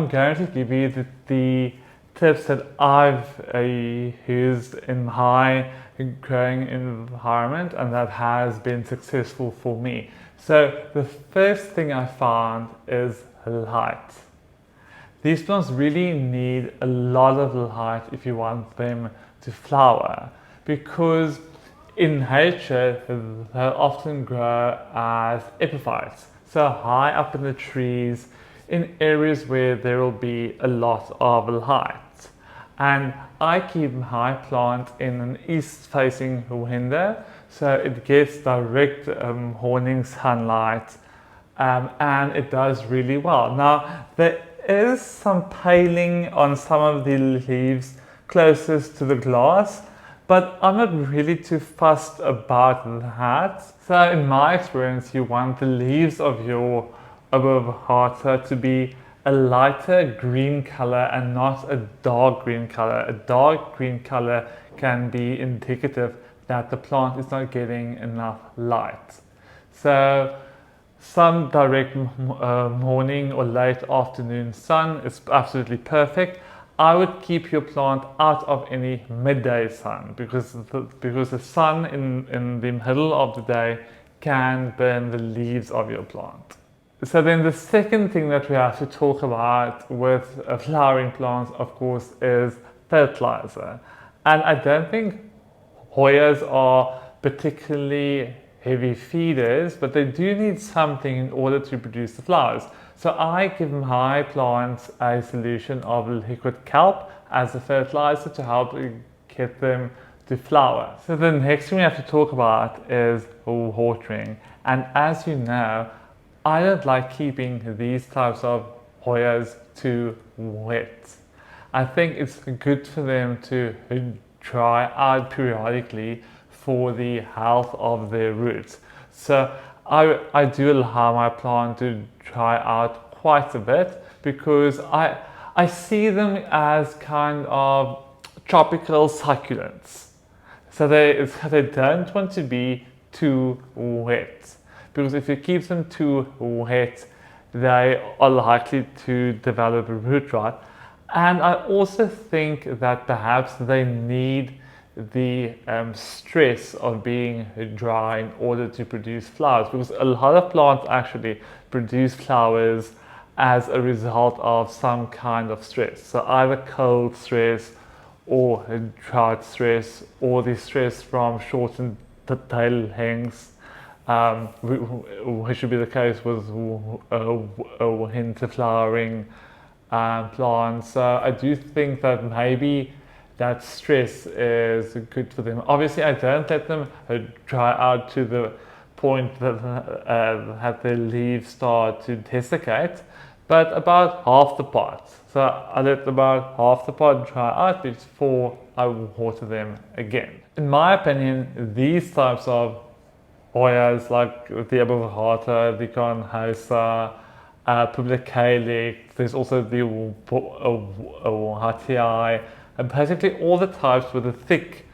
going to give you the tips that I've used in my growing environment and that has been successful for me. So the first thing I found is light. These plants really need a lot of light if you want them to flower, because in nature they often grow as epiphytes, so high up in the trees in areas where there will be a lot of light. And I keep my plant in an east-facing window, so it gets direct morning sunlight, and it does really well. Now, there is some paling on some of the leaves closest to the glass, but I'm not really too fussed about that. So in my experience, you want the leaves of your avocado to be a lighter green color and not a dark green color. A dark green color can be indicative that the plant is not getting enough light. So some direct morning or late afternoon sun is absolutely perfect. I would keep your plant out of any midday sun because the sun in the middle of the day can burn the leaves of your plant. So then the second thing that we have to talk about with flowering plants, of course, is fertilizer. And I don't think Hoyas are particularly heavy feeders, but they do need something in order to produce the flowers. So I give my plants a solution of liquid kelp as a fertilizer to help get them to flower. So the next thing we have to talk about is watering. And as you know, I don't like keeping these types of Hoyas too wet. I think it's good for them to dry out periodically for the health of their roots. So I do allow my plant to dry out quite a bit because I see them as kind of tropical succulents. So they don't want to be too wet, because if you keep them too wet, they are likely to develop root rot. And I also think that perhaps they need the stress of being dry in order to produce flowers, because a lot of plants actually produce flowers as a result of some kind of stress. So either cold stress or drought stress, or the stress from shortened tail lengths, which should be the case with winter flowering plants. So I do think that maybe that stress is good for them. Obviously, I don't let them dry out to the point that the leaves start to desiccate, but about half the pot. So I let about half the pot dry out before I water them again. In my opinion, these types of Hoyas, like the Abovahata, the Conhosa, Publicalic, there's also the Hatii, and basically all the types with the thick,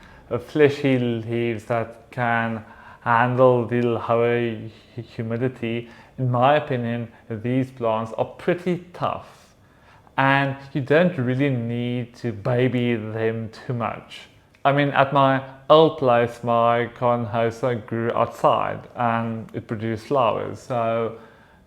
fleshy leaves that can handle the lower humidity. In my opinion, these plants are pretty tough, and you don't really need to baby them too much. I mean, at my old place, my Conhosa grew outside and it produced flowers. So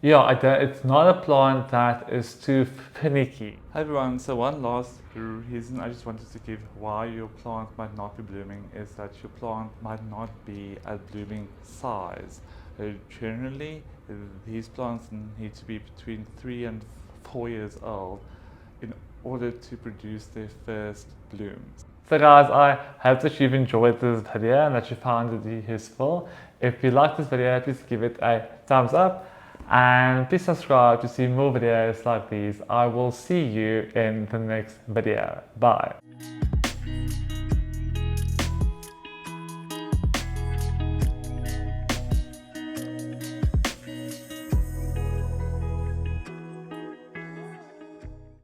yeah, it's not a plant that is too finicky. Hi everyone, so one last reason I just wanted to give why your plant might not be blooming is that your plant might not be at blooming size. Generally, these plants need to be between 3 and 4 years old in order to produce their first blooms. So guys, I hope that you've enjoyed this video and that you found it useful. If you like this video, please give it a thumbs up and please subscribe to see more videos like these. I will see you in the next video. Bye.